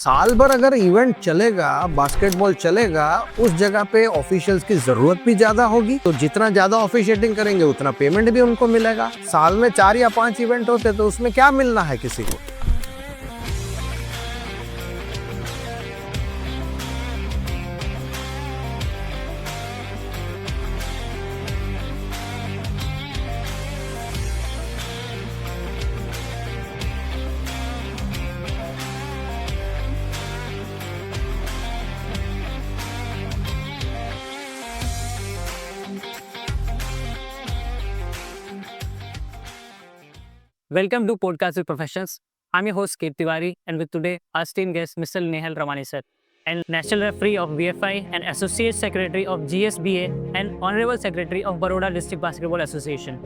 साल भर अगर इवेंट चलेगा, बास्केटबॉल चलेगा, उस जगह पे ऑफिशियल्स की जरूरत भी ज्यादा होगी। तो जितना ज्यादा ऑफिशिएटिंग करेंगे उतना पेमेंट भी उनको मिलेगा। साल में 4 या 5 इवेंट होते तो उसमें क्या मिलना है किसी को। Welcome to Podcast with Professions. I'm your host Kate Tiwari, and with today our esteemed guest Mr. Nehal Ramani sir, and National Referee of VFI and Associate Secretary of GSBA and Honorable Secretary of Baroda District Basketball Association.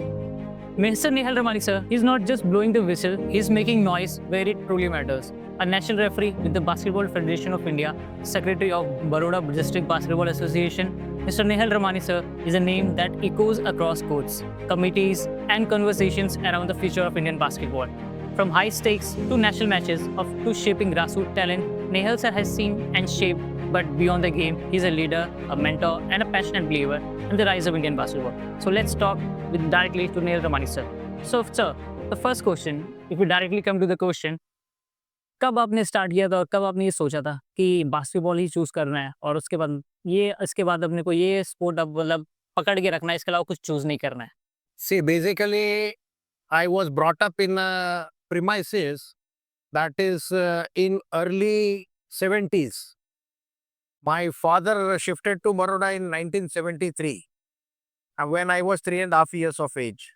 Mr. Nehal Ramani sir is not just blowing the whistle; he's making noise where it truly matters. A national referee with the Basketball Federation of India, Secretary of Baroda District Basketball Association, Mr. Nehal Ramani sir is a name that echoes across courts, committees, and conversations around the future of Indian basketball. From high stakes to national matches to shaping grassroots talent, Nehal sir has seen and shaped. But beyond the game, he's a leader, a mentor, and a passionate believer in the rise of Indian basketball. So let's talk with directly to Nehal Ramani sir. So, sir, the first question, if we directly come to the question, कब आपने start किया था और कब आपने ये सोचा था कि बास्केटबॉल ही चूज करना है और इसके बाद अपने को ये स्पोर्ट अब मतलब पकड़ के रखना है, इसके अलावा कुछ चूज नहीं करना है? See, basically, I was brought up in a premises that is in early 70s. My father shifted to Baroda in 1973 when I was 3.5 years of age.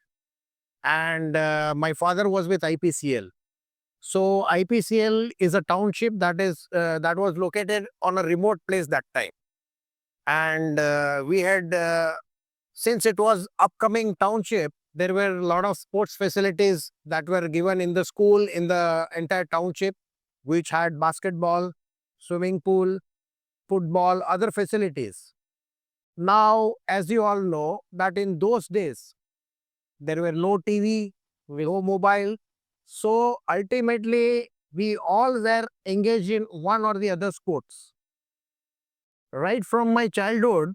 And my father was with IPCL. So IPCL is a township that was located on a remote place that time. And we had, since it was upcoming township, there were a lot of sports facilities that were given in the school, in the entire township, which had basketball, swimming pool, football, other facilities. Now, as you all know, that in those days, there were no TV, no mobile. So ultimately, we all were engaged in one or the other sports. Right from my childhood,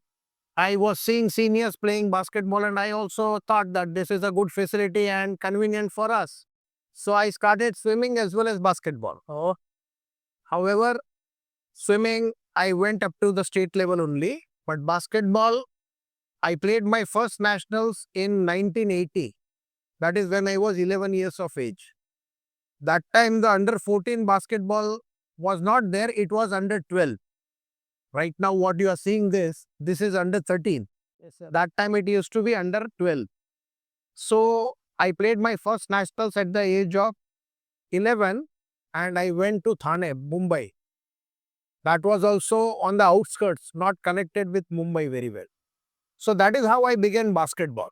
I was seeing seniors playing basketball, and I also thought that this is a good facility and convenient for us. So I started swimming as well as basketball. Oh, However, swimming, I went up to the state level only, but basketball, I played my first nationals in 1980. That is when I was 11 years of age. That time, the under 14 basketball was not there, it was under 12. Right now, what you are seeing this is under 13. yes, sir. That time, it used to be under 12. So, I played my first nationals at the age of 11 and I went to Thane, Mumbai. That was also on the outskirts, not connected with Mumbai very well. So, that is how I began basketball.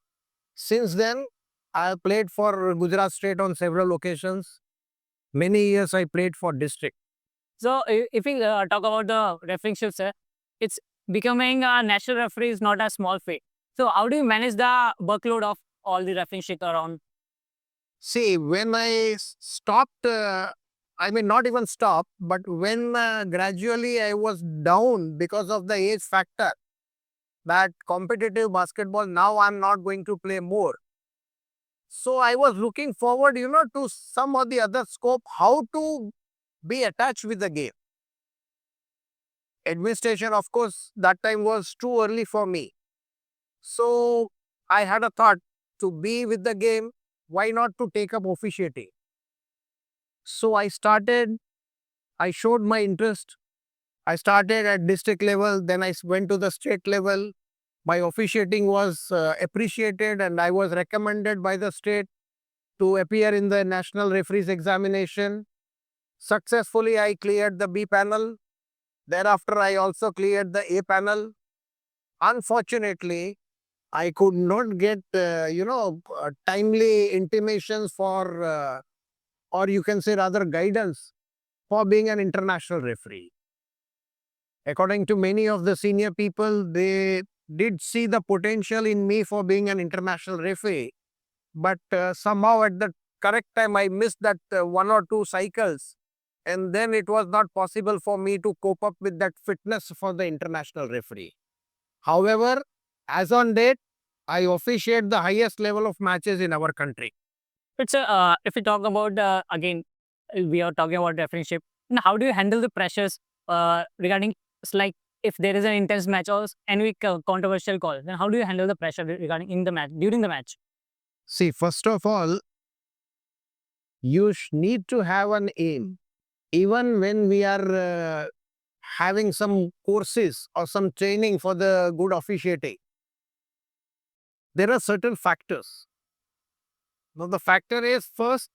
Since then, I played for Gujarat State on several occasions. Many years I played for district. So if we talk about the refereeing shift, sir, it's becoming a national referee is not a small feat. So how do you manage the workload of all the refereeing shift around? See, when I stopped, I mean, not even stopped, but when gradually I was down because of the age factor, that competitive basketball, now I'm not going to play more. So I was looking forward, to some or the other scope, how to be attached with the game. Administration, of course, that time was too early for me. So I had a thought to be with the game, why not to take up officiating? So I showed my interest. I started at district level, then I went to the state level. My officiating was appreciated and I was recommended by the state to appear in the national referees examination. Successfully, I cleared the B panel. Thereafter, I also cleared the A panel. Unfortunately, I could not get, timely intimations for, or you can say rather guidance for being an international referee. According to many of the senior people, they did see the potential in me for being an international referee. But somehow at the correct time, I missed that one or two cycles and then it was not possible for me to cope up with that fitness for the international referee. However, as on date, I officiate the highest level of matches in our country. It's if we talk about again, we are talking about refereeship. Now, how do you handle the pressures regarding like if there is an intense match or any controversial call? Then how do you handle the pressure regarding in the match during the match? See, first of all, you need to have an aim. Even when we are having some courses or some training for the good officiating, there are certain factors. Now, the factor is first,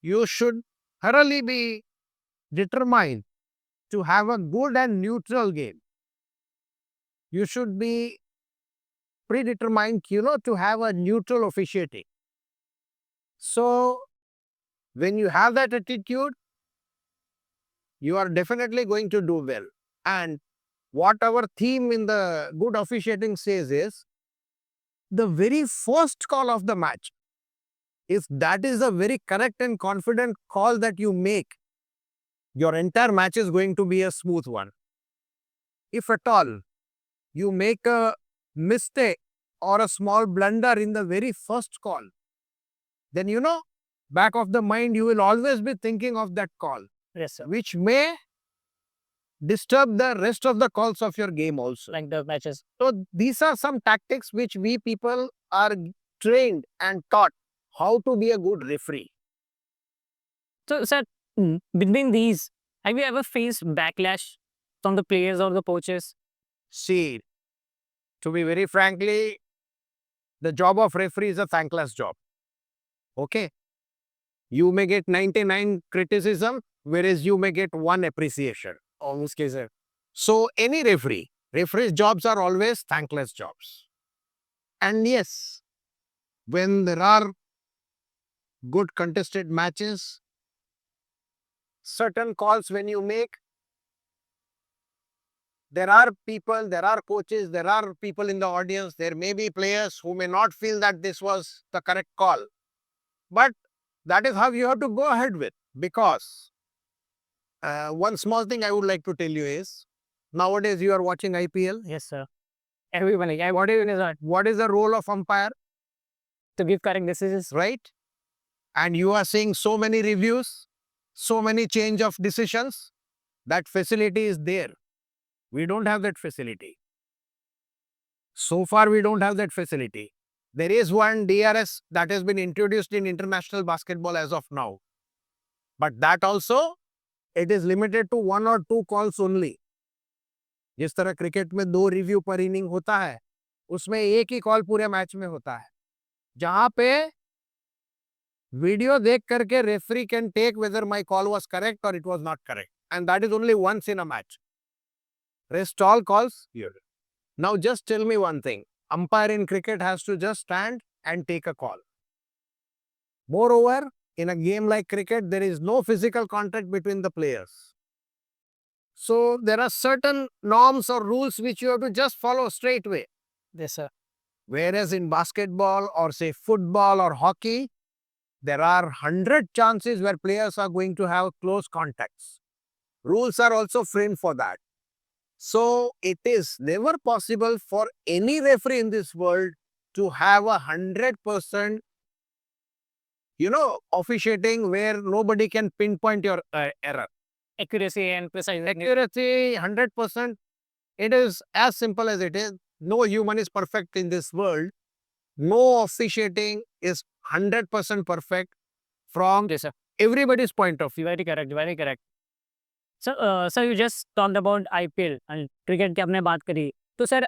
you should thoroughly be determined to have a good and neutral game. You should be predetermined, to have a neutral officiating. So, when you have that attitude, you are definitely going to do well. And what our theme in the good officiating says is the very first call of the match. If that is a very correct and confident call that you make, your entire match is going to be a smooth one. If at all you make a mistake or a small blunder in the very first call, then back of the mind, you will always be thinking of that call, Yes, sir. which may disturb the rest of the calls of your game also. Like the matches. So these are some tactics which we people are trained and taught how to be a good referee. So, sir, between these, have you ever faced backlash from the players or the coaches? See, to be very frankly, the job of referee is a thankless job. Okay? You may get 99 criticism, whereas you may get one appreciation. Almost case, sir. So any referee's jobs are always thankless jobs. And yes, when there are good contested matches, certain calls when you make, there are people, there are coaches, there are people in the audience, there may be players who may not feel that this was the correct call. But that is how you have to go ahead with, because one small thing I would like to tell you is, nowadays you are watching IPL. Yes, sir. Everybody, what even is that? What is the role of umpire, To give correct decisions. right? And you are seeing so many reviews, so many change of decisions. That facility is there. We don't have that facility. So far, we don't have that facility. There is one DRS that has been introduced in international basketball as of now. But that also, it is limited to 1 or 2 calls only. जिस तरह cricket में 2 review पर inning होता है, उसमें एक ही call पूरे match में होता है, जहां पे वीडियो देख करके referee can take whether my call was correct और it was not correct, and that is only once in a match. Rest all calls here. Now just tell me one thing. Umpire in cricket has to just stand and take a call. Moreover, in a game like cricket, there is no physical contact between the players. So there are certain norms or rules which you have to just follow straight away. Yes, sir. Whereas in basketball or say football or hockey, there are 100 chances where players are going to have close contacts. Rules are also framed for that. So it is never possible for any referee in this world to have 100%, officiating where nobody can pinpoint your error. Accuracy and precision. Accuracy, 100%. It is as simple as it is. No human is perfect in this world. No officiating is 100% perfect from Yes, sir. everybody's point of view. Very correct. Very correct. So you just talked about IPL and cricket की आपने बात करी. तो sir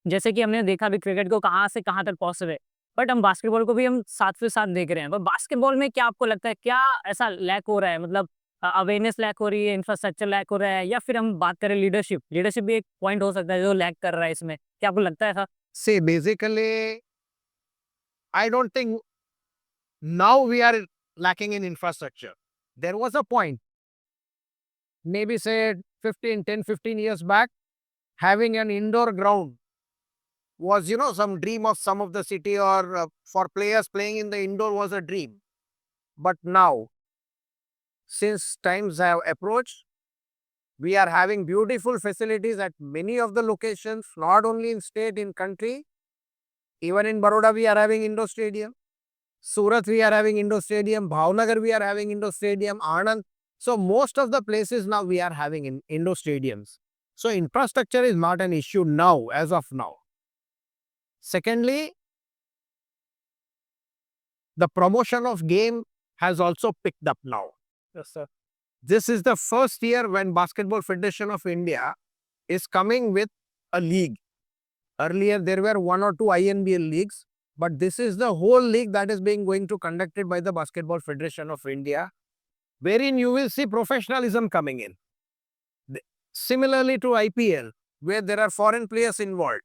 जैसे कि हमने देखा अभी क्रिकेट को कहाँ से कहाँ तक पहुँच रहे, बट हम बास्केटबॉल को भी हम साथ के साथ देख रहे हैं. पर बास्केटबॉल में क्या आपको लगता है क्या ऐसा लैक हो रहा है, मतलब अवेयरनेस लैक हो रही है, इंफ्रास्ट्रक्चर लैक हो रहा है, या फिर हम बात करें लीडरशिप भी एक पॉइंट हो सकता है जो लैक कर रहा है इसमें, क्या आपको लगता है ऐसा? See, basically, I don't think now we are lacking in infrastructure. There was a point, maybe say 10, 15 years back, having an indoor ground was, some dream of some of the city, or for players playing in the indoor was a dream. But now, since times have approached, we are having beautiful facilities at many of the locations, not only in state, in country. Even in Baroda, we are having Indo Stadium. Surat, we are having Indo Stadium. Bhavnagar, we are having Indo Stadium. Anand. So most of the places now we are having in Indo Stadiums. So infrastructure is not an issue now, as of now. Secondly, the promotion of game has also picked up now. Yes, sir. This is the first year when Basketball Federation of India is coming with a league. Earlier, there were 1 or 2 INBL leagues, but this is the whole league that is being going to conducted by the Basketball Federation of India, wherein you will see professionalism coming in. Similarly to IPL, where there are foreign players involved.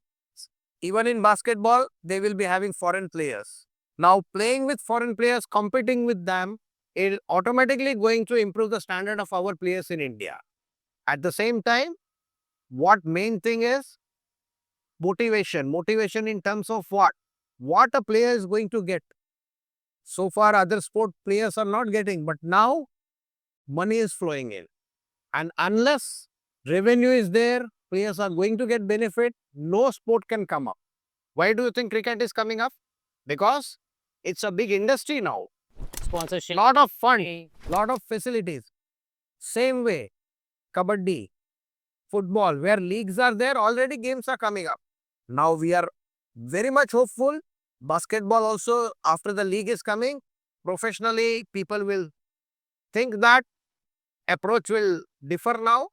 Even in basketball, they will be having foreign players. Now, playing with foreign players, competing with them, is automatically going to improve the standard of our players in India. At the same time, what main thing is motivation. Motivation in terms of what? What a player is going to get. So far, other sport players are not getting, but now money is flowing in. And unless revenue is there, players are going to get benefit, no sport can come up. Why do you think cricket is coming up? Because it's a big industry now. Sponsorship. Lot of fund, lot of facilities. Same way, kabaddi, football, where leagues are there, already games are coming up. Now we are very much hopeful. Basketball also, after the league is coming, professionally people will think that approach will differ now,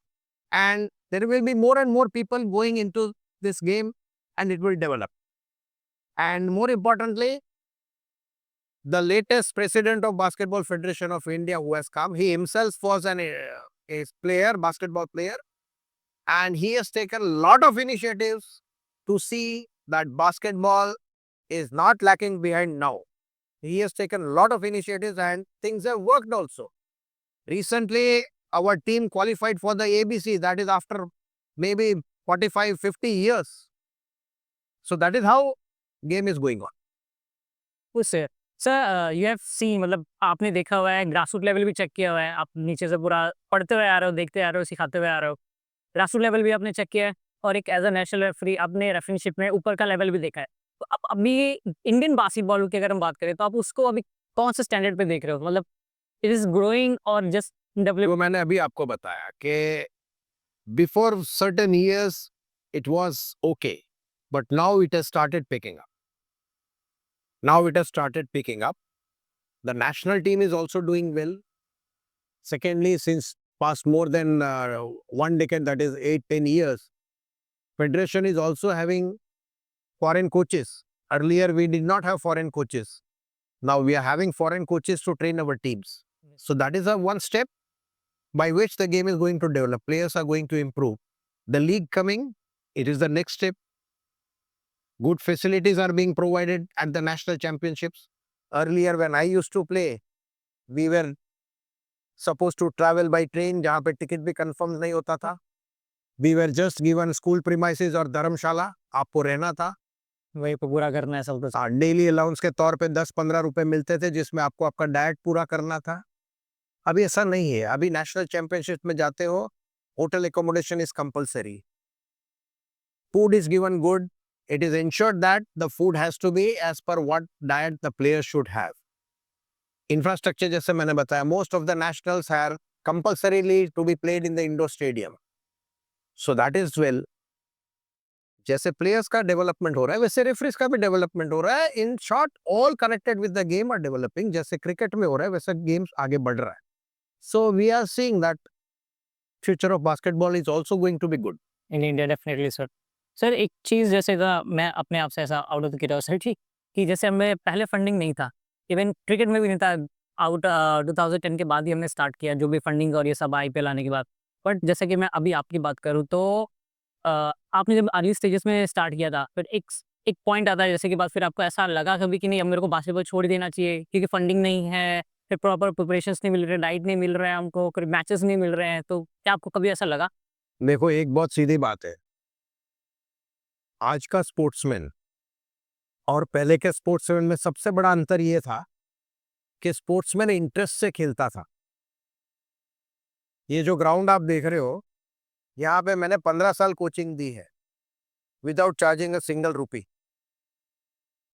and there will be more and more people going into this game, and it will develop. And more importantly, the latest president of Basketball Federation of India who has come, he himself was a player, basketball player, and he has taken a lot of initiatives to see that basketball is not lacking behind now. He has taken a lot of initiatives and things have worked also. Recently, our team qualified for the ABC, that is after maybe 45, 50 years. So that is how game is going on. उससे sir you have seen मतलब आपने देखा हुआ है grassroot level भी check किया हुआ है आप नीचे से पूरा पढ़ते हुए आ रहे हो देखते आ रहे हो सिखाते हुए आ रहे हो ग्रासरूट लेवल भी आपने चेक किया है और एक एज अ नेशनल रेफरी आपने रेफरीशिप में ऊपर का लेवल भी देखा है तो अब अभी इंडियन बास्केटबॉल की अगर हम बात करें तो आप उसको अभी कौन से स्टैंडर्ड पे देख रहे हो मतलब इट इज ग्रोइंग और जस्ट डेवलप तो मैंने अभी आपको बताया कि before certain years it was okay, but now it has started picking up. Now it has started picking up. The national team is also doing well. Secondly, since past more than 1 decade, that is 8-10 years, Federation is also having foreign coaches. Earlier, we did not have foreign coaches. Now we are having foreign coaches to train our teams. So that is a one step by which the game is going to develop. Players are going to improve. The league coming, it is the next step. Good facilities are being provided at the national championships. Earlier, when I used to play, we were supposed to travel by train, जहाँ पे ticket भी confirm नहीं होता था. We were just given school premises और धर्मशाला, आपको रहना था. वही पे पूरा करना है सब कुछ डेली अलाउंस के तौर पे 10-15 रुपए मिलते थे, जिसमें आपको आपका डाइट पूरा करना था. अभी ऐसा नहीं है. अभी नेशनल चैंपियनशिप में जाते हो, hotel accommodation is compulsory. Food is given good. It is ensured that the food has to be as per what diet the player should have. Infrastructure, जैसे मैंने बताया, most of the nationals are compulsorily to be played in the indoor stadium. So that is well. जैसे players का development हो रहा है, वैसे referees का भी डेवलपमेंट हो रहा है. In short, all connected with the game are developing. जैसे क्रिकेट में हो रहा है, वैसे गेम्स आगे बढ़ रहा है. So we are seeing that future of basketball is also going to be good. In India definitely sir sir एक चीज़ जैसे था मैं अपने आप से ऐसा आउट ऑफ द क्यूरियोसिटी कि जैसे हमें पहले फंडिंग नहीं था इवन क्रिकेट में भी नहीं था आउट 2010 के बाद ही हमने स्टार्ट किया जो भी फंडिंग और ये सब आईपीएल आने के बाद बट जैसे कि मैं अभी आपकी बात करूँ तो आपने जब अर्ली स्टेजेस में स्टार्ट किया था फिर एक एक पॉइंट आता है जैसे कि बाद फिर आपको ऐसा लगा कभी कि नहीं अब मेरे को बास्केटबॉल छोड़ देना चाहिए क्योंकि फंडिंग नहीं है फिर प्रॉपर प्रिपरेशंस नहीं मिल रहे डाइट नहीं मिल रहा है हमको फिर मैचेस नहीं मिल रहे हैं तो क्या आपको कभी ऐसा लगा देखो, एक बहुत सीधी बात है. आज का स्पोर्ट्समैन और पहले के स्पोर्ट्समैन में सबसे बड़ा अंतर ये था कि स्पोर्ट्समैन इंटरेस्ट से खेलता था. ये जो ग्राउंड आप देख रहे हो, यहाँ पे मैंने 15 साल कोचिंग दी है without charging a single rupee.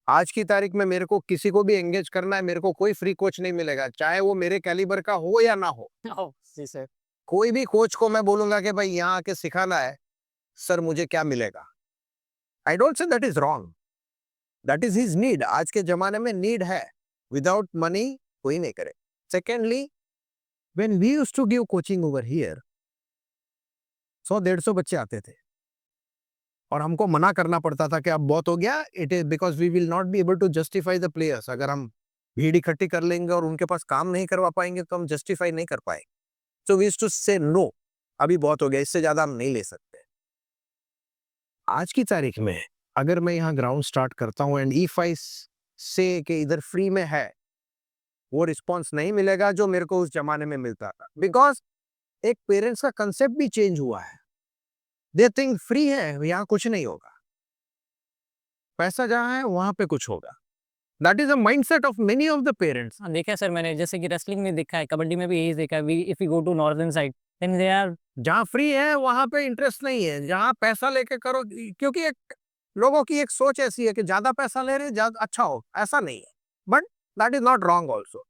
आज की तारीख में मेरे को किसी को भी एंगेज करना है, मेरे को कोई फ्री कोच नहीं मिलेगा, चाहे वो मेरे कैलिबर का हो या ना हो। ओह, जी सर। कोई भी कोच को मैं बोलूंगा कि भाई यहाँ आके सिखाना है, सर मुझे क्या मिलेगा? I don't say that is wrong, that is his need. आज के जमाने में नीड है, विदाउट मनी कोई नहीं करे। Secondly, when we used to give coaching over here, 100-150 बच्चे आते थे और हमको मना करना पड़ता था कि अब बहुत हो गया। It is because we will not be able to justify the players. अगर हम भीड़ इकट्ठी कर लेंगे और उनके पास काम नहीं करवा पाएंगे तो हम जस्टिफाई नहीं कर पाएंगे। सो वी यूज्ड टू से नो, अभी बहुत हो गया, इससे ज्यादा हम नहीं ले सकते। आज की तारीख में अगर मैं यहाँ ग्राउंड स्टार्ट करता हूँ एंड इफ आई से कि इधर फ्री में है, वो रिस्पॉन्स नहीं मिलेगा जो मेरे को उस जमाने में मिलता था। बिकॉज एक पेरेंट्स का कंसेप्ट भी चेंज हुआ है। दे थिंक फ्री है, यहाँ कुछ नहीं होगा, पैसा जहाँ है वहां पे कुछ होगा। That is the mindset of many of the parents. हाँ, देखा है सर मैंने, जैसे कि रेसलिंग में देखा है, कबड्डी में भी यही देखा है। We if you go to northern side then they are जहाँ फ्री है वहां पे इंटरेस्ट नहीं है, जहाँ पैसा लेके करो। क्योंकि एक लोगों की एक सोच ऐसी है कि ज्यादा पैसा ले रहे ज्यादा अच्छा हो, ऐसा नहीं है। But that is not wrong also,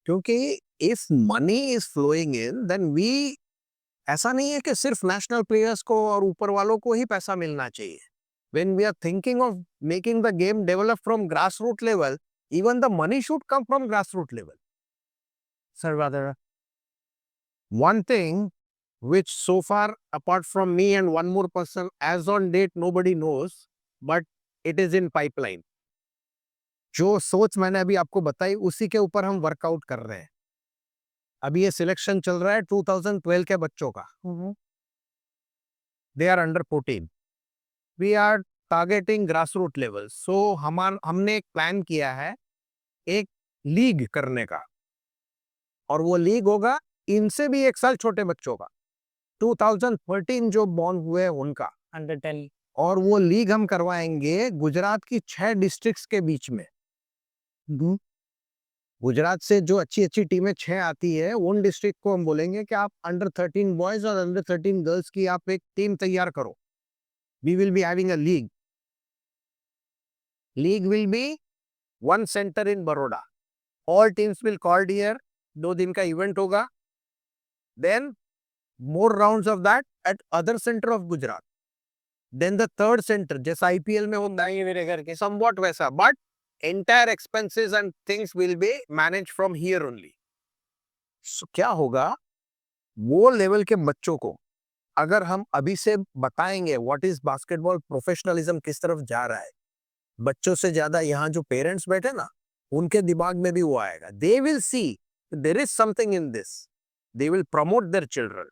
क्योंकि if money is flowing in then we, ऐसा नहीं है कि सिर्फ नेशनल प्लेयर्स को और ऊपर वालों को ही पैसा मिलना चाहिए। When we are thinking of making the game develop from grassroots level, even the money should come from grassroots level. Sir, rather, one thing which so far apart from me and one more person as on date nobody knows, but it is in pipeline. जो सोच मैंने अभी आपको बताई उसी के ऊपर हम वर्कआउट कर रहे हैं। अभी ये सिलेक्शन चल रहा है 2012 के बच्चों का। They are under 14। We are targeting grassroot level. So हमने एक प्लान किया है एक लीग करने का, और वो लीग होगा इनसे भी एक साल छोटे बच्चों का, 2013 जो बॉर्न हुए उनका, अंडर 10। और वो लीग हम करवाएंगे गुजरात की 6 डिस्ट्रिक्ट्स के बीच में। गुजरात से जो अच्छी अच्छी टीमें 6 आती है, उन डिस्ट्रिक्ट को हम बोलेंगे कि आप अंडर 13 बॉयज और अंडर 13 गर्ल्स की आप एक टीम तैयार करो। We will be having a league. League will be one center in Baroda. All teams will called here. 2 दिन का इवेंट होगा. Then more rounds of that at other center of Gujarat. Then the third center, जैसा IPL में होता है मेरे घर के, somewhat वैसा, but entire expenses and things will be managed from here only. So क्या होगा, वो लेवल के बच्चों को अगर हम अभी से बताएंगे व्हाट इज बास्केटबॉल प्रोफेशनलिज्म किस तरफ जा रहा है, बच्चों से ज्यादा यहाँ जो पेरेंट्स बैठे ना, उनके दिमाग में भी वो आएगा। They will see there is something in this, they will promote their children.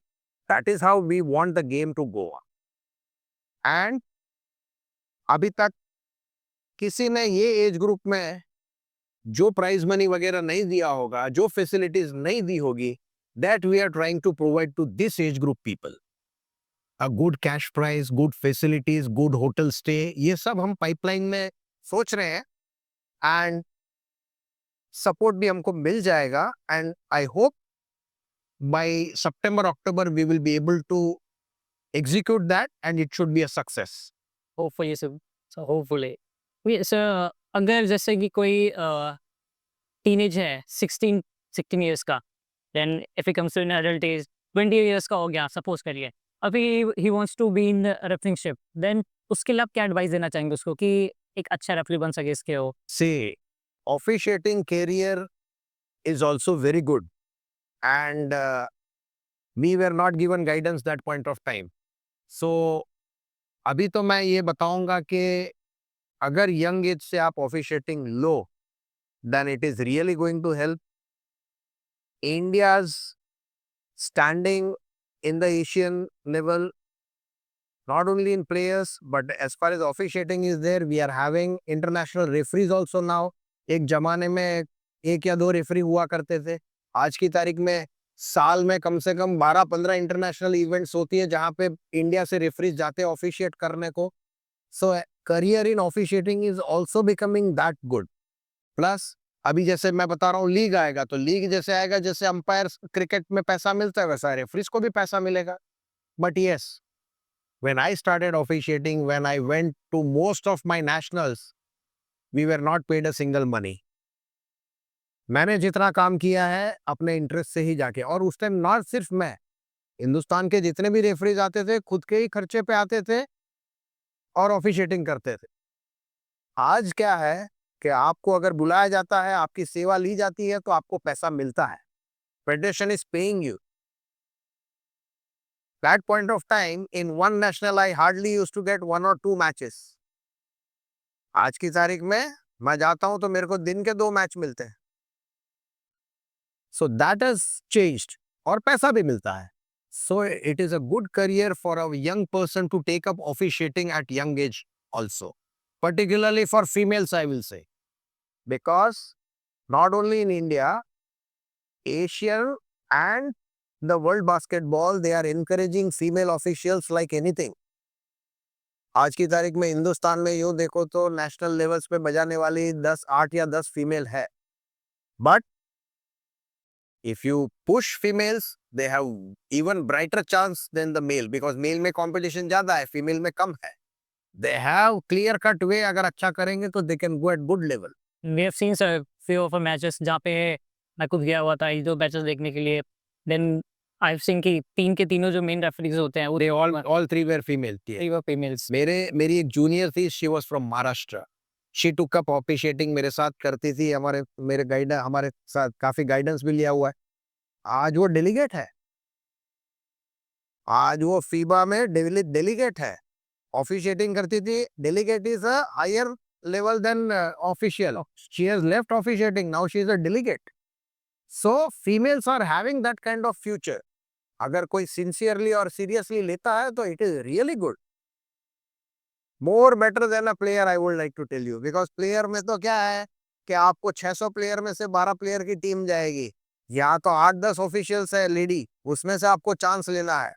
That is how we want the game to go. And अभी तक किसी ने ये एज ग्रुप में जो प्राइज मनी वगैरह नहीं दिया होगा, जो फैसिलिटीज नहीं दी होगी, that we are trying to provide to this age group people. A good cash price, good facilities, good hotel stay, ये सब हम पाइपलाइन में सोच रहे हैं। एंड सपोर्ट भी हमको मिल जाएगा। And I hope by September October we will be able to execute that and it should be a success. Hopefully sir, so hopefully sir, अगर जैसे कि कोई टीनेज है 16 इयर्स का, then if he comes to in adult age 20 years का हो गया suppose करिए, अभी ही wants to be in refereeship, then उसके लिए आप क्या एडवाइस देना चाहेंगे उसको कि एक अच्छा रेफरी बन सके इसके हो? See, officiating career is also very good, and we were not given guidance that point of time. So अभी तो मैं ये बताऊंगा कि अगर यंग एज से आप officiating low, then it is really going to help India's standing in the Asian level, not only in players, but as far as officiating is there, we are having international referees also now. एक जमाने में 1 या 2 referee हुआ करते थे, आज की तारीख में साल में कम से कम 12-15 इंटरनेशनल इवेंट्स होती है जहां पे इंडिया से रेफरीज जाते हैं ऑफिशिएट करने को। सो career in officiating is also becoming that good. Plus अभी जैसे मैं बता रहा हूँ लीग आएगा, तो लीग जैसे आएगा, जैसे अंपायर क्रिकेट में पैसा मिलता है वैसा रेफरीज को भी पैसा मिलेगा. But yes, when I started officiating, when I went to most of my nationals, we were not paid a single money. मैंने जितना काम किया है अपने इंटरेस्ट से ही जाके, और उस टाइम नॉट सिर्फ मैं, हिंदुस्तान के जितने भी रेफरीज आते थे खुद के ही खर्चे पे आते थे और ऑफिशिएटिंग करते थे. आज क्या है कि आपको अगर बुलाया जाता है, आपकी सेवा ली जाती है, तो आपको पैसा मिलता है. Federation is paying you. That point of time in one national I hardly used to get 1 or 2 matches. आज की तारीख में मैं जाता हूं तो मेरे को दिन के 2 मैच मिलते हैं. So that has changed. और पैसा भी मिलता है. So it is a good career for a young person to take up officiating at young age also. Particularly for females, I will say. Because not only in India, Asia and the world basketball, they are encouraging female officials like anything. आज की तारीख में हिंदुस्तान में यूं देखो तो national levels पे बजाने वाली 8 या 10 फीमेल है. But if you push females, they have even brighter chance than the male, because male में कंपटीशन ज्यादा है, फीमेल में कम है. They have clear cut way. अगर अच्छा करेंगे तो they can go at good level. We have seen sir few of matches जहाँ पे मैं खुद गया हुआ था ये 2 मैचेस देखने के लिए. देन आई हैव सीन कि 3 के तीनों जो मेन रेफरीज होते हैं वो they all 3 were female. Females. मेरी एक जूनियर थी, she was from Maharashtra. She took up officiating, मेरे साथ करती थी. मेरे गाइड हमारे साथ काफी गाइडेंस भी लिया हुआ है. आज वो डेलीगेट है. आज वो फीबा में डेलीगेट है. ऑफिशिएटिंग करती थी. Delegate is a higher level than official. She has left officiating. Now she is a delegate. So females are having that kind of future. अगर कोई sincerely और seriously लेता है तो it is really good. More better than a player, I would like to tell you. Because player में तो क्या है कि आपको 600 प्लेयर में से 12 प्लेयर की टीम जाएगी. यहाँ तो 8-10 ऑफिशियल्स है लेडी, उसमें से आपको चांस लेना है.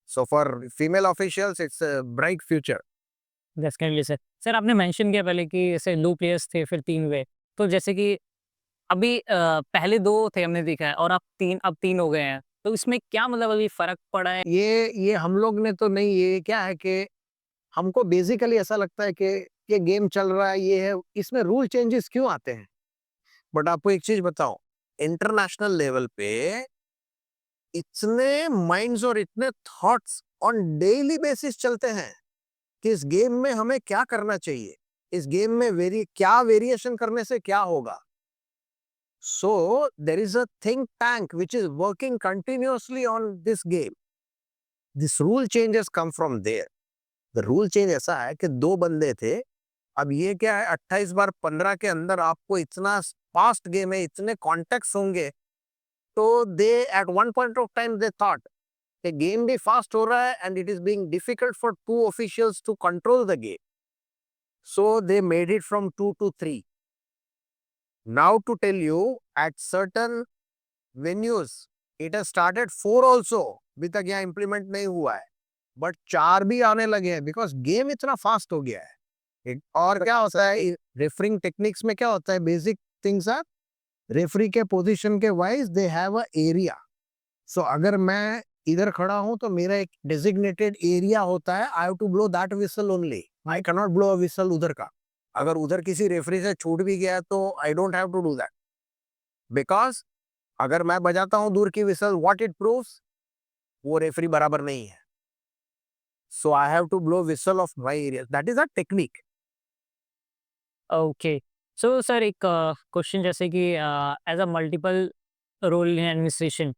So for female officials, it's a bright future. Definitely sir. Sir आपने मेंशन किया पहले कि ऐसे 2 प्लेयर्स थे फिर 3 हुए. तो जैसे कि अभी पहले 2 थे हमने देखा है और अब 3 हो गए हैं. तो इसमें क्या मतलब अभी फ़र्क पड़ा है? ये हम लोग ने तो नहीं, ये क्या है कि हमको बेसिकली ऐसा लगता है कि ये गेम चल रहा है, ये है, इसमें रूल चेंजेस क्यों आते हैं. बट आपको एक चीज बताओ, इंटरनेशनल लेवल पे इतने माइंड्स और इतने थॉट्स ऑन डेली बेसिस चलते हैं कि इस गेम में हमें क्या करना चाहिए, इस गेम में क्या वेरिएशन करने से क्या होगा. So there is a think tank which is working continuously on this game. This rule changes come from there. The rule change ऐसा है कि 2 बंदे थे, अब ये क्या है 28 बार 15 के अंदर आपको इतना फास्ट गेम है, इतने कॉन्टेक्ट्स होंगे. तो they at one point of time they thought कि गेम भी फास्ट हो रहा है and it is being difficult for 2 officials to control the game. So they made it from 2 to 3. Now to tell you, at certain venues it has started 4 also. अभी तक यहाँ implement नहीं हुआ है, बट 4 भी आने लगे हैं बिकॉज गेम इतना फास्ट हो गया है. और क्या होता है रेफरिंग टेक्निक्स में, क्या होता है बेसिक थिंग्स आर, रेफरी के पोजीशन के wise they have a area. So अगर मैं इधर खड़ा हूं तो मेरा एक डेजिग्नेटेड एरिया होता है. I have to blow that whistle only. I can not blow a whistle उधर का. अगर उधर किसी रेफरी से छूट भी गया तो I don't have to do that, because अगर मैं बजाता हूं दूर की विसल, व्हाट इट प्रूव्स, वो रेफरी बराबर नहीं है. So I have to blow whistle of my area. That is a technique. Okay. So sir एक क्वेश्चन जैसे कि as a multiple role in administration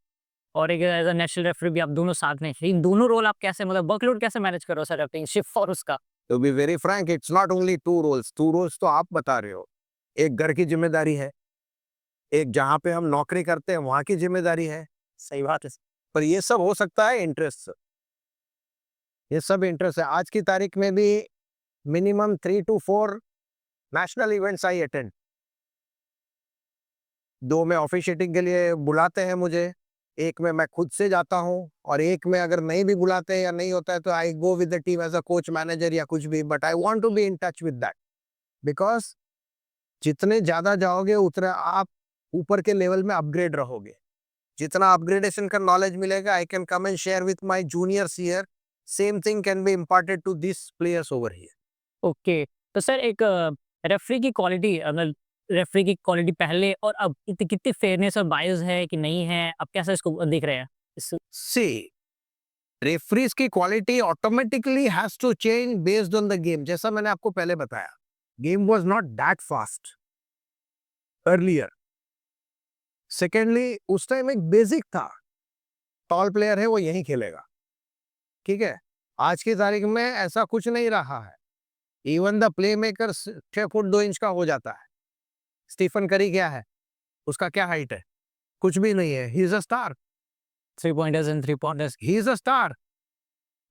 और एक एज़ अ नेशनल रेफरी भी आप दोनों साथ में हैं. इन दोनों रोल आप कैसे मतलब वर्कलोड कैसे मैनेज कर रहे हो सर अपनी शिफ्ट और उसका? To be very frank, it's not only 2 roles. 2 roles तो आप बता रहे हो. एक घर की जिम्मेदारी है, एक जहाँ पे हम नौकरी करते हैं वहाँ की जिम्मेदारी है. सही बात है. पर ये सब हो सकता है इंटरेस्ट से. ये सब इंटरेस्ट है. आज की तारीख में भी minimum 3 to 4 national events I attend. 2 में ऑफिशिएटिंग के लिए बुलाते हैं मुझे, एक में मैं खुद से जाता हूँ, और एक में अगर नहीं भी बुलाते हैं या नहीं होता है तो I go with the team as a coach manager या कुछ भी. But I want to be in touch with that because जितने ज्यादा जाओगे उतना आप ऊपर के लेवल में अपग्रेड रहोगे. जितना अपग्रेडेशन का नॉलेज मिलेगा, I can come and share with my juniors here. Same thing can be imparted to this players over here. Okay, तो सर एक रेफरी की क्वालिटी मतलब रेफरी की क्वालिटी पहले और अब कितनी फेयरनेस और बायस है कि नहीं है? आप कैसा इसको देख रहे हैं? इस See, रेफरीज की quality automatically has to change based on the game. जैसा मैंने आपको पहले बताया, game was not that fast earlier. Secondly, उस टाइम एक बेसिक था, टॉल प्लेयर है वो यही खेलेगा. ठीक है. आज की तारीख में ऐसा कुछ नहीं रहा है. Even the play maker 6 foot 2 inch का हो जाता है. स्टीफन करी क्या है, उसका क्या हाइट है? कुछ भी नहीं है. ही is a star. 3 pointers and 3 pointers. He is a star.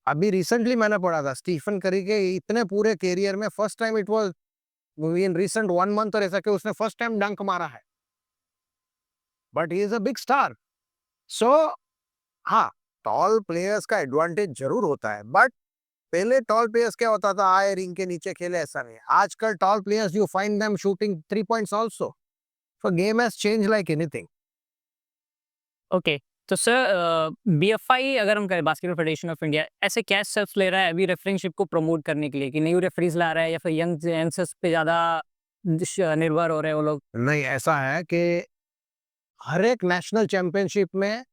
अभी रिसेंटली मैंने पढ़ा था स्टीफन करी के इतने पूरे कैरियर में first time it was in recent 1 month और ऐसा कि उसने फर्स्ट टाइम डंक मारा है. But he is a big star. So हाँ, टॉल प्लेयर्स का एडवांटेज जरूर होता है. बट पहले टॉल प्लेयर्स क्या होता था, आए रिंग के नीचे खेले, ऐसा नहीं. आजकल tall players you find them shooting 3 points also. So game has change like anything. Okay, तो सर बीएफआई अगर हम करें बास्केटबॉल फेडरेशन ऑफ इंडिया ऐसे क्या स्टेप्स ले रहा है अभी रेफरिंगशिप को प्रमोट करने के लिए कि न्यू रेफरीज ला रहा है या फिर यंग यंगस्टर्स पे ज़्यादा निर्भर हो रहे हैं वो लोग? नहीं, ऐसा है कि हर एक नेशनल चैंपियनशिप में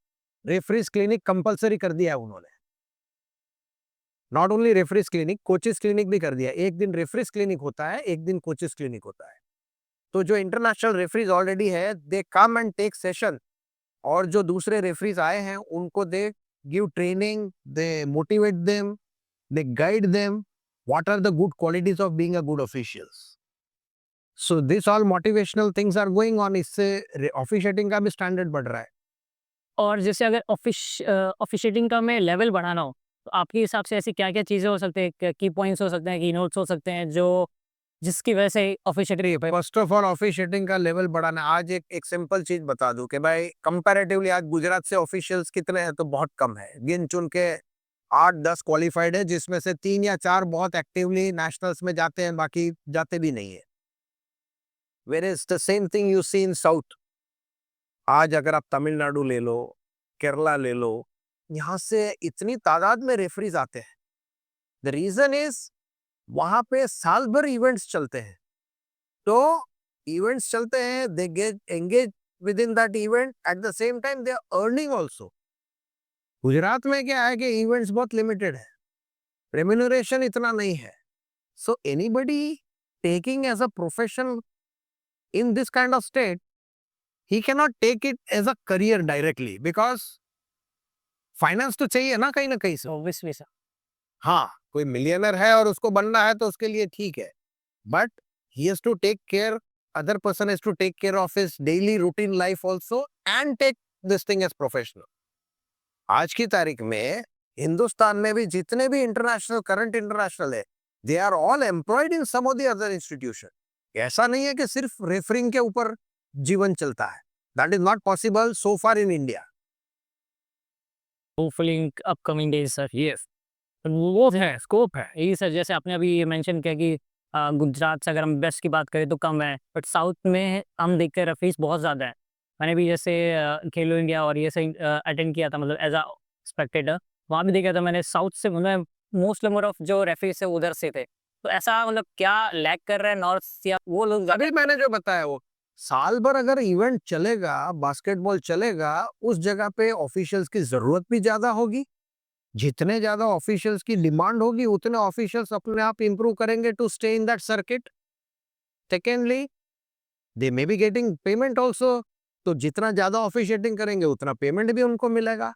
रेफरीज क्लिनिक कंपलसरी कर दिया है उन्होंने. Not only referees clinic, coaches clinic भी कर दिया. एक दिन रेफरीज क्लिनिक होता है, एक दिन कोचेस क्लिनिक होता है. तो जो इंटरनेशनल रेफरीज ऑलरेडी है they come and take session. और जो दूसरे रेफरीज आए हैं उनको they give training, they motivate them, they guide them what are the good qualities of being a good officials. So this all motivational things are going on. इससे officiating का भी standard बढ़ रहा है. और जैसे अगर ऑफिशिएटिंग का में लेवल बढ़ाना हो तो आपके हिसाब से ऐसी क्या-क्या चीज़ें हो सकती हैं, की पॉइंट्स हो सकते हैं, की नोट्स हो सकते हैं जो जिसकी वजह से ऑफिशिएटिंग पे फर्स्ट ऑफ ऑल ऑफिशिएटिंग का लेवल बढ़ाना. आज एक सिंपल चीज बता दूं कि भाई कंपैरेटिवली आज गुजरात से ऑफिशियल्स कितने हैं तो बहुत कम है. गिन चुन के 8-10 क्वालिफाइड है, जिसमें से 3 या 4 बहुत एक्टिवली नेशनल्स में जाते हैं, बाकी जाते भी नहीं है. Where is the same thing you see in south. आज अगर आप तमिलनाडु ले लो, केरला ले लो, यहाँ से इतनी तादाद में रेफरीज आते हैं. द रीजन इज वहां पे साल भर इवेंट्स चलते हैं. तो इवेंट्स चलते हैं, they get engage with in that event. At the same time they are earning also. Gujarat में क्या है कि इवेंट्स बहुत लिमिटेड है, रेम्यूनरेशन इतना नहीं है. So anybody taking as a profession in this kind of state, he can not take it as a career directly, because finance तो चाहिए ना कहीं से. Obviously sir. हाँ, कोई मिलियनर है और उसको बनना है तो उसके लिए ठीक है. But he has to take care, other person has to take care of his daily routine life also and take this thing as professional. आज की तारीख में हिंदुस्तान में भी जितने भी इंटरनेशनल करंट इंटरनेशनल है, they are all employed in some of the other institution. ऐसा नहीं है कि सिर्फ रेफरिंग के ऊपर जीवन चलता है. That is not possible so far in India. Hopefully in upcoming days sir. Yes, वो है, स्कोप है। यही सर जैसे आपने अभी ये मेंशन किया कि गुजरात से अगर हम बेस्ट की बात करें तो कम है, बट साउथ में हम देखते हैं रेफरीज बहुत ज़्यादा है। मैंने भी जैसे खेलो इंडिया और ये से अटेंड किया था मतलब एज अ स्पेक्टेटर, वहाँ भी देखा था मैंने साउथ से मतलब मोस्ट नंबर ऑफ जो रेफरीज है उधर से थे। तो ऐसा मतलब क्या लैक कर रहा है नॉर्थ या वो लोग ज़्यादा? अभी मैंने जो बताया वो साल भर अगर इवेंट चलेगा, बास्केटबॉल चलेगा, उस जगह पे ऑफिशियल्स की जरूरत भी ज्यादा होगी. जितने ज्यादा ऑफिशियल्स की डिमांड होगी उतने ऑफिशियल्स अपने आप इंप्रूव करेंगे to stay in that circuit. Secondly, they may be getting payment also. तो जितना ज्यादा ऑफिशिएटिंग करेंगे उतना पेमेंट भी उनको मिलेगा.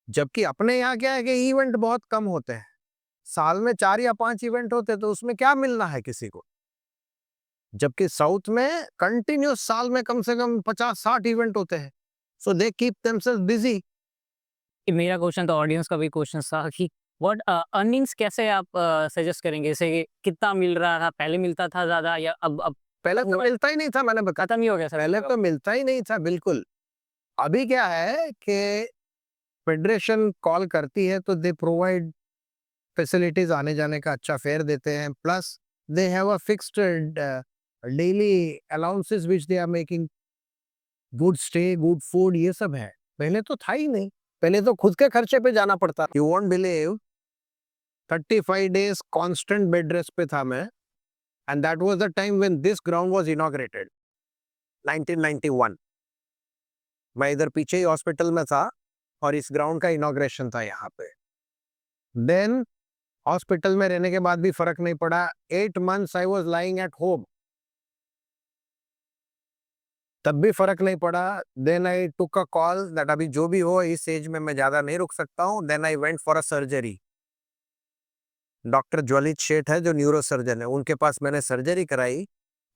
जबकि अपने यहाँ क्या है कि इवेंट बहुत कम होते हैं. साल में 4 या 5 इवेंट होते तो उसमें क्या मिलना है किसी को. जबकि साउथ में कंटिन्यूस साल में कम से कम 50-60 इवेंट होते हैं. सो दे कीप देमसेल्व्स बिजी. कि मेरा क्वेश्चन तो ऑडियंस का भी क्वेश्चन था कि व्हाट अर्निंग्स कैसे आप सजेस्ट करेंगे? जैसे कि कितना मिल रहा था, पहले मिलता था ज़्यादा या अब पहले तो मिलता ही नहीं था, मैंने बताया. खत्म ही हो गया सर? पहले तो मिलता ही नहीं था बिल्कुल. अभी क्या है कि फेडरेशन कॉल करती है तो दे प्रोवाइड फैसिलिटीज, आने जाने का अच्छा फेयर देते हैं, plus they have a fixed daily allowances which they are making, good stay, good food, ये सब है. पहले तो था ही नहीं. पहले तो खुद के खर्चे पे जाना पड़ता. You won't believe 35 days constant bed rest पे था मैं, and that was the time when this ground was inaugurated, 1991. मैं इधर पीछे ही हॉस्पिटल में था और इस ग्राउंड का इनॉग्रेशन था यहाँ पे. देन हॉस्पिटल में रहने के बाद भी फर्क नहीं पड़ा. 8 months I was lying at home. तब भी फर्क नहीं पड़ा. Then I took a call that अभी जो भी हो इस एज में मैं ज्यादा नहीं रुक सकता हूँ. Then I went for a surgery. Doctor Jwalit Sheth है जो न्यूरो सर्जन है, उनके पास मैंने सर्जरी कराई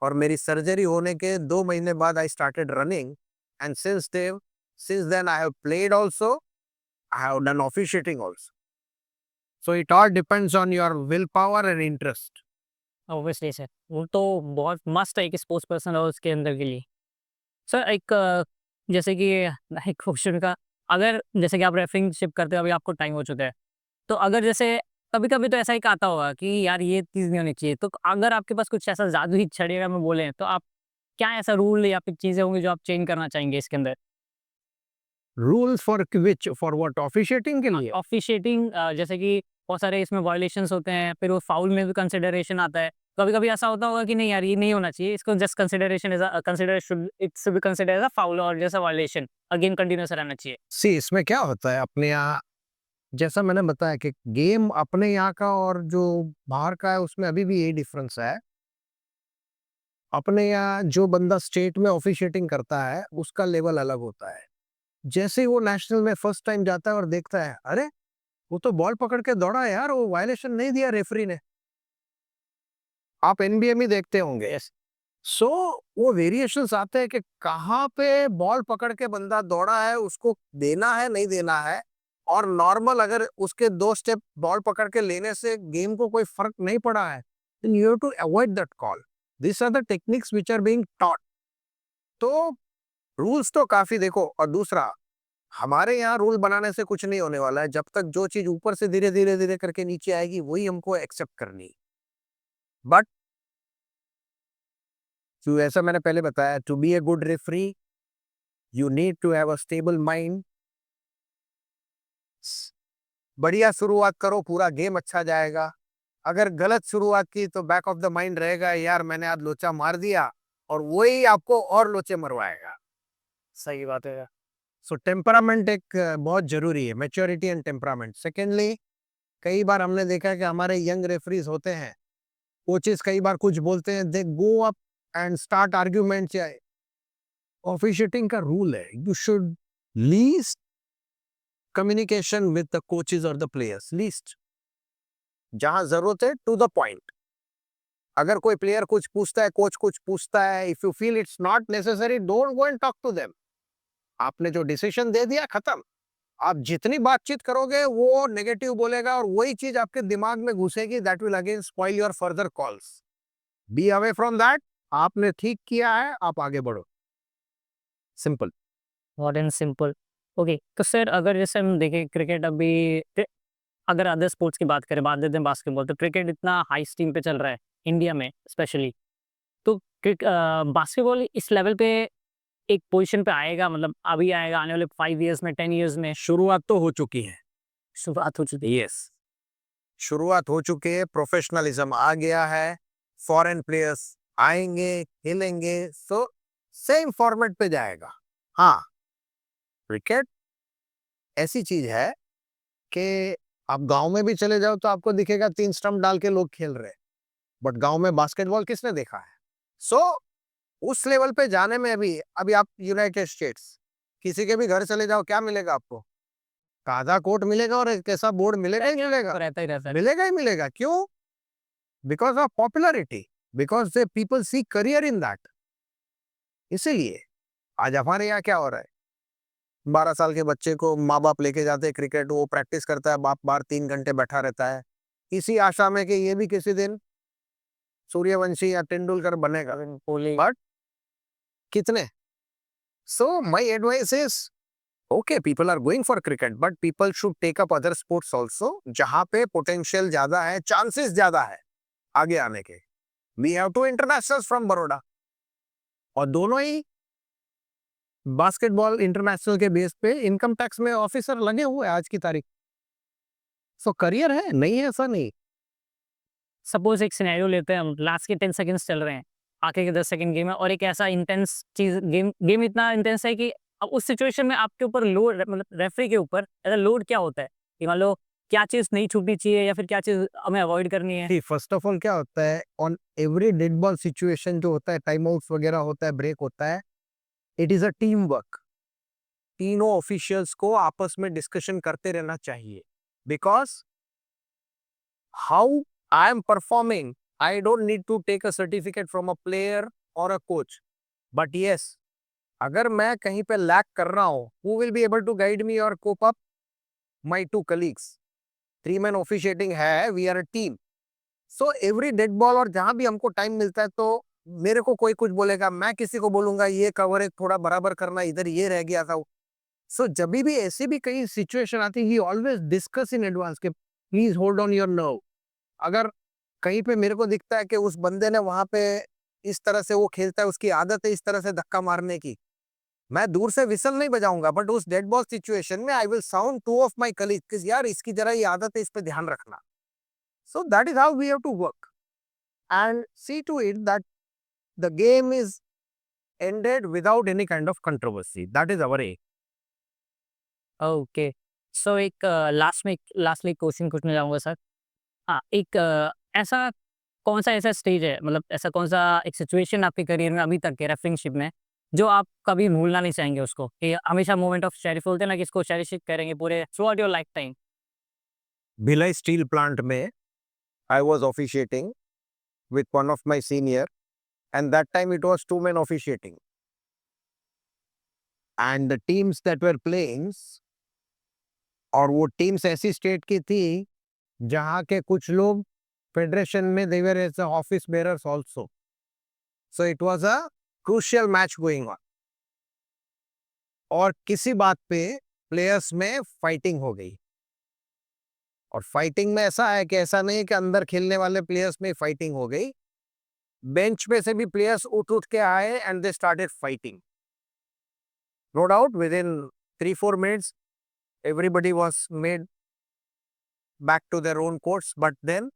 और मेरी सर्जरी होने के 2 महीने बाद I started running. And since then I have played also, I have done officiating also. So it all depends on your will power and interest. Obviously sir, वो तो बहुत मस्ट है एक स्पोर्ट्स पर्सन और उसके अंदर के लिए. सर एक जैसे कि एक क्वेश्चन का, अगर जैसे कि आप रेफरिंगशिप करते हो, अभी आपको टाइम हो चुका है, तो अगर जैसे कभी-कभी तो ऐसा ही आता होगा कि यार ये चीज़ नहीं होनी चाहिए, तो अगर आपके पास कुछ ऐसा जादुई छड़ी अगर मैं बोले, तो आप क्या ऐसा रूल या फिर चीज़ें होंगी जो आप चेंज करना चाहेंगे इसके अंदर? Rules for which, for what, officiating के लिए? ऑफिशिएटिंग जैसे कि बहुत सारे इसमें वायलेशंस होते हैं, फिर वो फाउल में भी कंसिडरेशन आता है. कभी-कभी ऐसा होता होगा कि नहीं यार ये नहीं होना चाहिए, इसको just consideration as a consider should it should be considered as a foul और जैसा वायलेशन, अगेन कंटीन्यूअस रहना चाहिए. सी इसमें क्या होता है, अपने यहाँ जैसा मैंने बताया कि गेम अपने यहाँ का और जो बाहर का है उसमें अभी भी यही डिफरेंस है. अपने यहाँ जो बंदा स्टेट में ऑफिशिएटिंग करता है उसका लेवल अलग होता है. जैसे ही वो नेशनल में फर्स्ट टाइम जाता है और देखता है, अरे वो तो बॉल पकड़ के दौड़ा है यार, वो वायलेशन नहीं दिया रेफरी ने. आप एनबीए में देखते होंगे. सो वो वेरिएशंस आते हैं कि कहाँ पे बॉल पकड़ के बंदा दौड़ा है, उसको देना है नहीं देना है. और नॉर्मल अगर उसके 2 स्टेप बॉल पकड़ के लेने से गेम को कोई फर्क नहीं पड़ा है, then you have to avoid that call. These are the techniques which are being taught. तो रूल्स तो काफी देखो. और दूसरा, हमारे यहाँ रूल बनाने से कुछ नहीं होने वाला है. जब तक जो चीज ऊपर से धीरे धीरे धीरे करके नीचे आएगी वही हमको एक्सेप्ट करनी. बट तो ऐसा मैंने पहले बताया, to be a good referee you need to have a stable mind. बढ़िया शुरुआत करो, पूरा गेम अच्छा जाएगा. अगर गलत शुरुआत की तो बैक ऑफ द माइंड रहेगा, यार मैंने आज लोचा मार दिया, और वही आपको और लोचे मरवाएगा. सही बात है. सो टेम्परामेंट एक बहुत जरूरी है, मैच्योरिटी एंड टेम्परामेंट. सेकेंडली, कई बार हमने देखा कि हमारे यंग रेफरीज होते हैं, कोचेस कई बार कुछ बोलते हैं, they go up and start argument. Officiating का रूल है, you should least communication with the coaches और द प्लेयर्स. लीस्ट, जहां जरूरत है टू द पॉइंट. अगर कोई प्लेयर कुछ पूछता है, कोच कुछ पूछता है, if you feel it's not necessary, don't go and talk to them. आपने जो डिसीजन दे दिया, खत्म. आप जितनी बातचीत करोगे वो नेगेटिव बोलेगा और वही चीज आपके दिमाग में घुसेगी. That will again spoil your further calls. Be away from that. आपने ठीक किया है, आप आगे बढ़ो. Simple. Short and simple. Okay, तो सर अगर जैसे हम देखें क्रिकेट अभी अगर अदर स्पोर्ट्स की बात करें, बात देते हैं बास्केटबॉल, तो क्रिकेट इतना हाई स्टीम पे चल रहा है इंडिया में स्पेशली. तो बास्केटबॉल इस लेवल पे एक पोजीशन पे आएगा, मतलब अभी आएगा, आने वाले 5 इयर्स में, 10 इयर्स में? शुरुआत तो हो चुकी है. शुरुआत हो चुकी है. यस, शुरुआत हो चुकी है. प्रोफेशनलिज्म आ गया है. फॉरेन प्लेयर्स आएंगे, खेलेंगे. सो सेम फॉर्मेट पे जाएगा. हाँ, क्रिकेट ऐसी चीज है कि आप गांव में भी चले जाओ तो आपको दिखेगा 3 स्टंप डाल के लोग खेल रहे हैं. बट गांव में बास्केटबॉल किसने देखा है? सो उस लेवल पे जाने में अभी आप यूनाइटेड स्टेट्स किसी के भी घर चले जाओ, क्या मिलेगा आपको? कादा कोट मिलेगा और एक ऐसा बोर्ड मिलेगा ही मिलेगा. तो रहता ही रहता है. मिलेगा ही मिलेगा. क्यों? Because of popularity, because they people see career in that. इसीलिए आज हमारे यहाँ क्या हो रहा है, 12 साल के बच्चे को माँ बाप लेके जाते हैं क्रिकेट, वो प्रैक्टिस करता है, बाप बाहर 3 घंटे बैठा रहता है, इसी आशा में कि ये भी किसी दिन सूर्यवंशी या तेंदुलकर बनेगा. बट कितने? So my advice is, okay, people are going for cricket, but people should take up other sports also, जहां पे पोटेंशियल ज्यादा है, चांसेस ज्यादा है आगे आने के. We have 2 internationals from Baroda. और दोनों ही बास्केटबॉल इंटरनेशनल के बेस पे इनकम टैक्स में ऑफिसर लगे हुए हैं आज की तारीख। सो करियर है, नहीं है ऐसा नहीं। सपोज एक सिनेरियो लेते हैं हम, लास्ट के 10 सेकंड्स चल रहे हैं, आगे के 10 सेकंड गेम है और एक ऐसा इंटेंस चीज, गेम इतना इंटेंस है कि अब उस सिचुएशन में आपके ऊपर लोड, मतलब रेफरी के ऊपर ऐसा लोड क्या होता है कि मान लो क्या चीज नहीं छूटनी चाहिए या फिर क्या चीज हमें अवॉइड करनी है? फर्स्ट ऑफ ऑल क्या होता है, on every dead ball situation जो होता है, टाइम आउट्स वगैरह होता है, ब्रेक होता है, it is a team work. तीनों ऑफिशियल्स को आपस में डिस्कशन करते रहना चाहिए, because how I am performing, I don't need to take a certificate from a player और अ कोच, बट यस, अगर मैं कहीं पे लैक कर रहा हूं, who will be able to guide me और cope up? My two colleagues. 3 man officiating है, we are a team. So every dead ball और जहां भी हमको टाइम मिलता है, तो मेरे को कोई कुछ बोलेगा, मैं किसी को बोलूंगा ये कवरेज थोड़ा बराबर करना, इधर ये रह गया था। सो जब भी ऐसी भी कई सिचुएशन आती, he always discuss in advance के please hold on your nerve. अगर कहीं पे मेरे को दिखता है कि उस बंदे ने वहां पे इस तरह से वो खेलता है, उसकी आदत है इस तरह से धक्का मारने की, मैं दूर से विसल नहीं बजाऊंगा, बट उस डेड बॉल सिचुएशन में I will sound two of my colleague, यार इसकी जरा ये आदत है, इस पे ध्यान रखना। So that is how we have to work and see to it that the game is ended without any kind of controversy. That is our aim. Okay, so एक लास्टली क्वेश्चन पूछना चाहूँगा सर। हाँ, एक ऐसा कौन-सा ऐसा stage है, मतलब ऐसा कौन-सा एक सिचुएशन आपके करियर में अभी तक के रेफरिंगशिप में, जो आप कभी भूलना नहीं चाहेंगे उसको? कि हमेशा मोमेंट ऑफ चेरिश बोलते हैं ना कि इसको चेरिश करेंगे पूरे through out your life time. Bhilai Steel Plant में I was officiating with one of my senior, and that time it was 2 men officiating. And the teams that were playing, और वो टीम्स ऐसी state की थी जहाँ के कुछ लोग फेडरेशन में they were as office bearers also. So it was a crucial match going on, और किसी बात पे प्लेयर्स में फाइटिंग हो गई। और फाइटिंग में ऐसा है कि ऐसा नहीं कि अंदर खेलने वाले प्लेयर्स में फाइटिंग हो गई, बेंच पे से भी प्लेयर्स उठ उठ के आए and they started fighting. No doubt within 3-4 minutes everybody was made back to their own courts, but then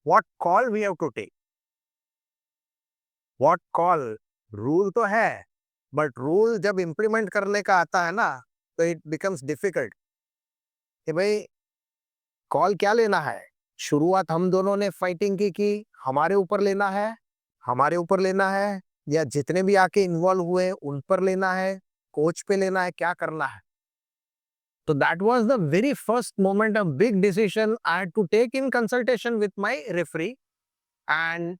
what call we have to take? What call? Rule तो है, बट रूल जब implement करने का आता है ना, तो it becomes difficult कि भाई कॉल क्या लेना है। शुरुआत हम दोनों ने फाइटिंग की कि हमारे ऊपर लेना है, हमारे ऊपर लेना है, या जितने भी आके इन्वॉल्व हुए उन पर लेना है, कोच पे लेना है, क्या करना है। So that was the very first moment, a big decision I had to take in consultation with my referee, and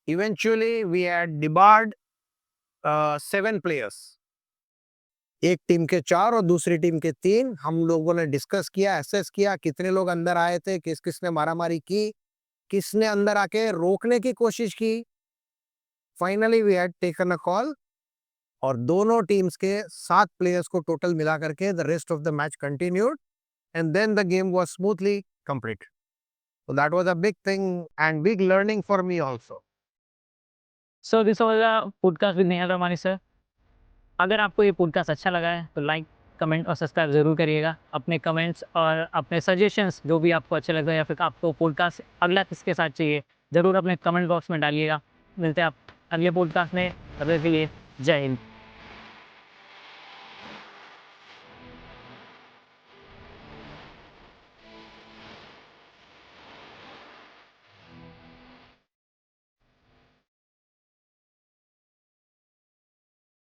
eventually we had debarred 7 players. एक टीम के 4 और दूसरी टीम के 3। हम लोगों ने डिस्कस किया, एसेस किया, कितने लोग अंदर आए थे, किस किसने मारामारी की, किसने अंदर आके रोकने की कोशिश की। Finally we had taken a call, और दोनों टीम्स के 7 प्लेयर्स को टोटल मिला करके the rest of the match continued, and then the game was smoothly complete. So that was a big thing and big learning for me also. So this was a podcast with Nehal Ramani sir. अगर आपको ये podcast अच्छा लगा है तो like, comment और subscribe ज़रूर करिएगा। अपने कमेंट्स और अपने सजेशंस जो भी आपको अच्छे लगते हैं या फिर आपको पॉडकास्ट अगला किसके साथ चाहिए, ज़रूर अपने कमेंट बॉक्स में डालिएगा। मिलते हैं आप अगले पॉडकास्ट में, तब तक के लिए जय हिंद।